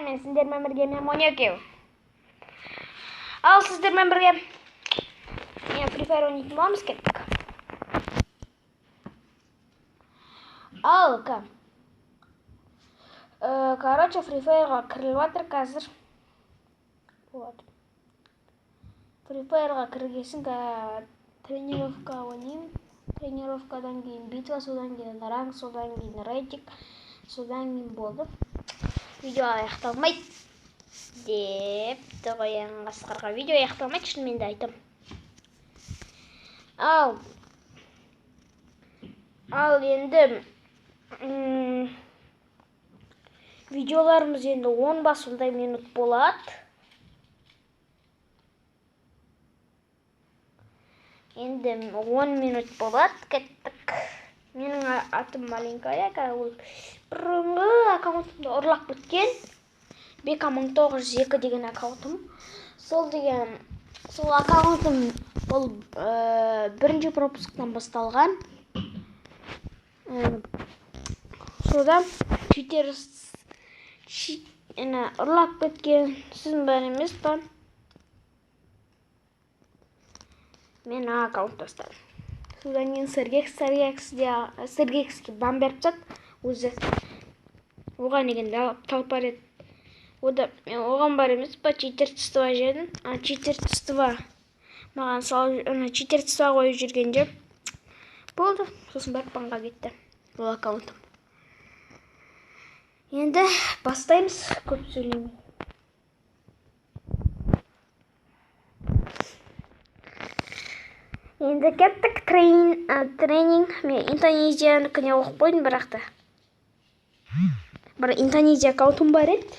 Мен сіздермен бірге Монекеу. Ал сіздермен бірге Free Fire ойнайтын боламыз, кеттік. Ал, короче, Free Fire'ға кіріліп жатыр қазір. Free Fire'ға кіргесін тренировка ойнаймын. Тренировкадан кейін битва, содан кейін ранг, содан кейін рейтинг, содан кейін болды. Видео аяқталмайды деп қоян Асқарға. Видео аяқталмайды, шынымен де айтам. Ал енді видеоларымыз енді 10 басындай минут болады. Енді 10 минут болады, кеттік. Менің атым маленькая, ол бұрынғы аккаунтымды ұрлап кеткен. BK1902 деген аккаунтым. Сол аккаунтым бұл бірінші пропусктан басталған. Содан Twitter ұрлап кеткен сіздің бәрі емес па? Мен аккаунт бастадым. Содан кейін Сергекске бан беріп тастады. Өзі оған деген талпар еді. Мен оған бар емес па, читерство жедім. Читерство маған читерство қойып жүргенде болды. Сосын барып банға кетті бұл аккаунтым. Енді бастаймыз, көп сөйлемей. Енді кеттік тренинг. Мен Индонезияныкіне оқып қойдым, бірақта. Бір Индонезия аккаунтым бар еді.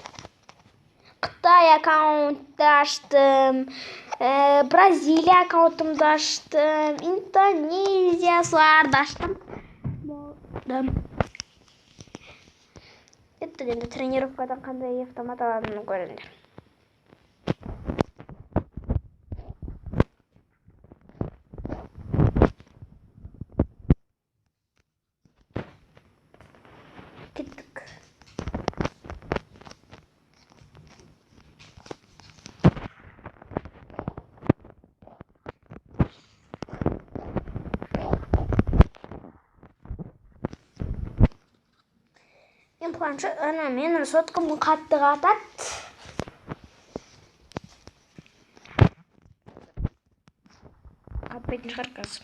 Қытай аккаунтты аштым. Бразилия аккаунтымды аштым. Индонезия соларды аштым. Кеттік енді тренировкадан қандай автомат аладым көріңдер. Кеттік. Мен планшет, менің соткамды қатты қатады. Қатпайтын шығар қазір.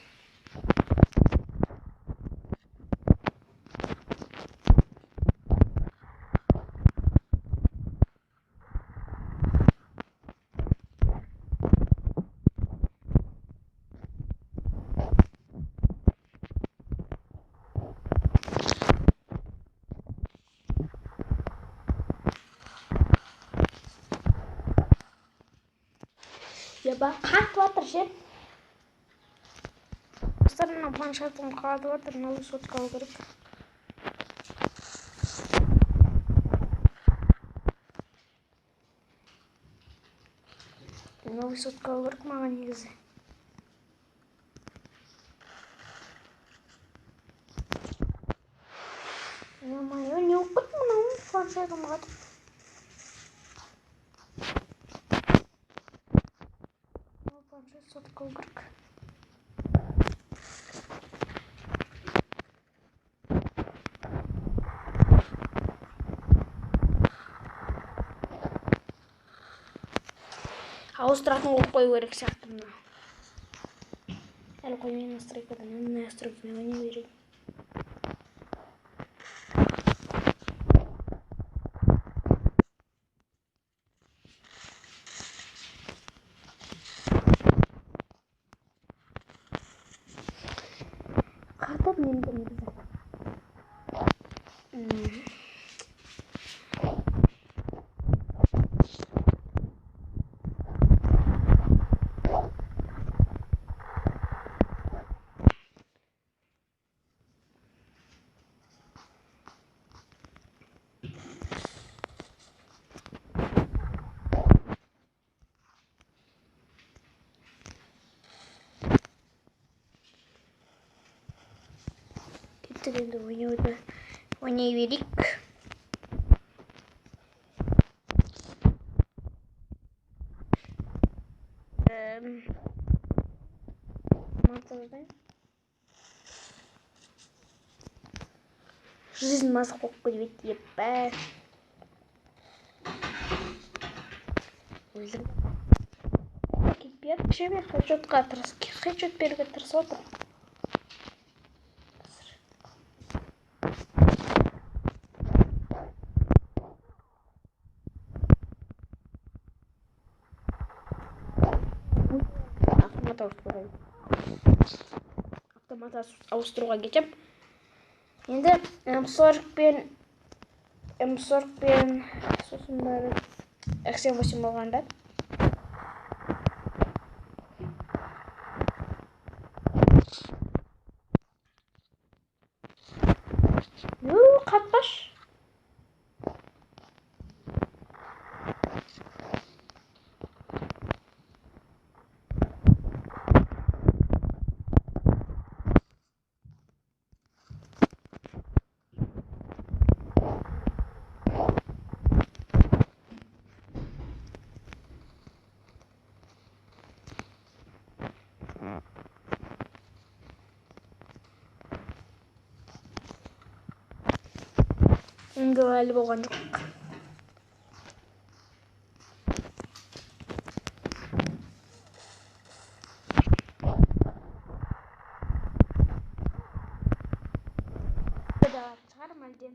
Қатып жатыр жер. Остарынан планшетім қатып жатыр, новый сотка алу керек. Новый сотка алу керек маған негізі. Не оқыт мұнау планшетім қатып. Сотка алу керек. Ауыстыратын қойып қою керек сияқты мына. Әлі қоймай настройкадан, настройкадан ойнай берейін. Қатып менде негізі. Енді ойнай берейік. Жизнь мазық болып кетіп еп. Кипет, чем хочу беруге тырысып отыр. Автомат ауыстыруға кетіп. Енді М40 пен сосын бәрі X78 болғанда. Қатпаш. Енді әлі болған жоқ. Шығарым әлде?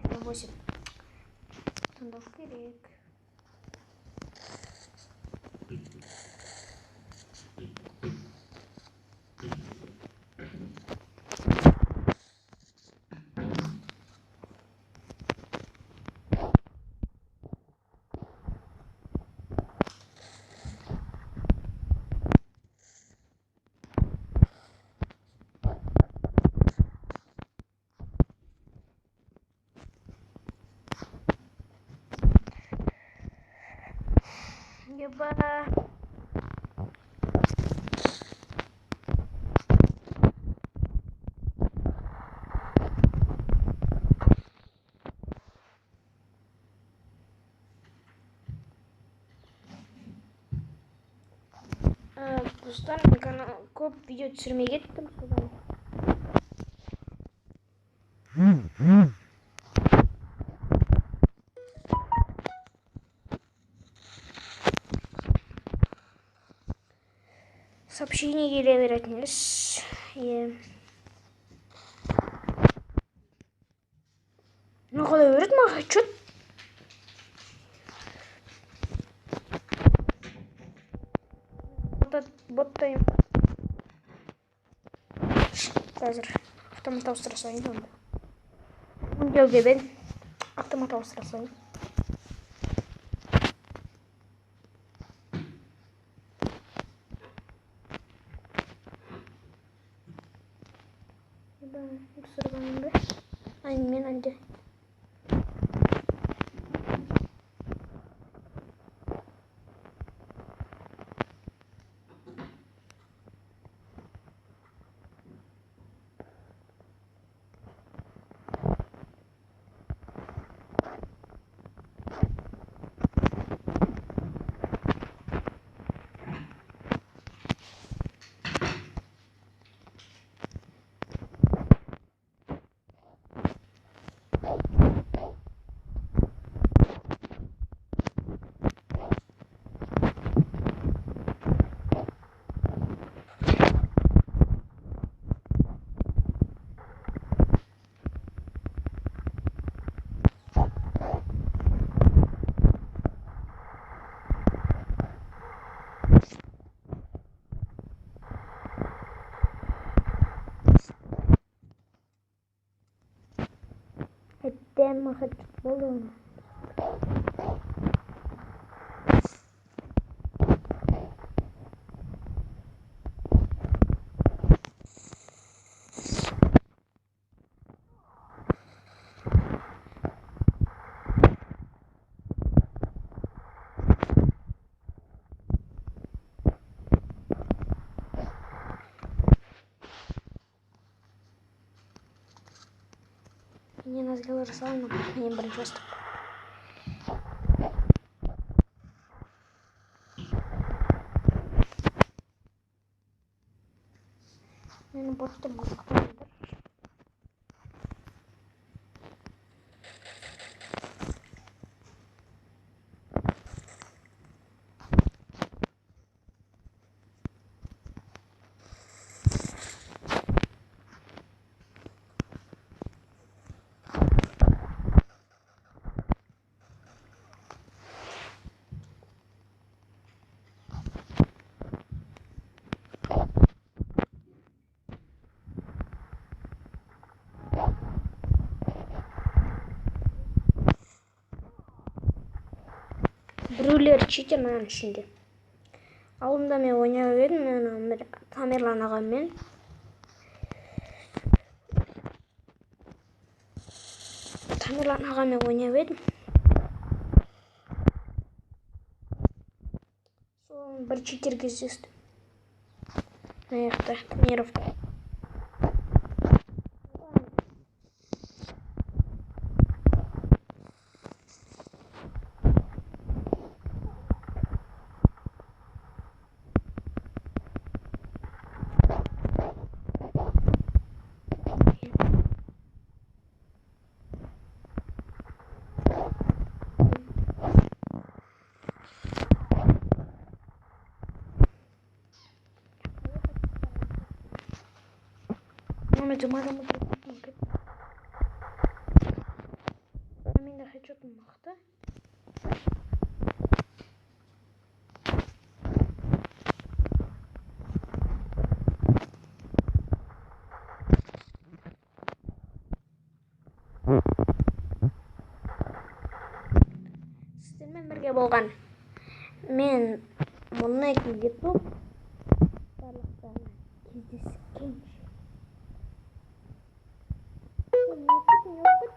F8 таңдау керек. Еба. Достар, мен көп видео түсірмей кеттім содан. Сообщение келе беретініз. Ну, қалай береді маған? Чөт? Боттайым. Қазір автомат ауыстыра салайын онда. Өңдеуге мен автомат ауыстыра салайын. Сұрғаным бе? Мен әлде. Damn, I had balloon. Мне разговор с вами, не бросок. боштыр мактаймдыр. Біреулер читер аның ішінде. Алдында мен ойнап едім, мен Тамерлан ағаммен. Тамерлан ағаммен ойнап едім. Соң бір читер кездестім. Аяқта тренировка. Мама мен хедшотым мықты. Сіздермен бірге болған мен мұны кетіп барлықтарына кездескенше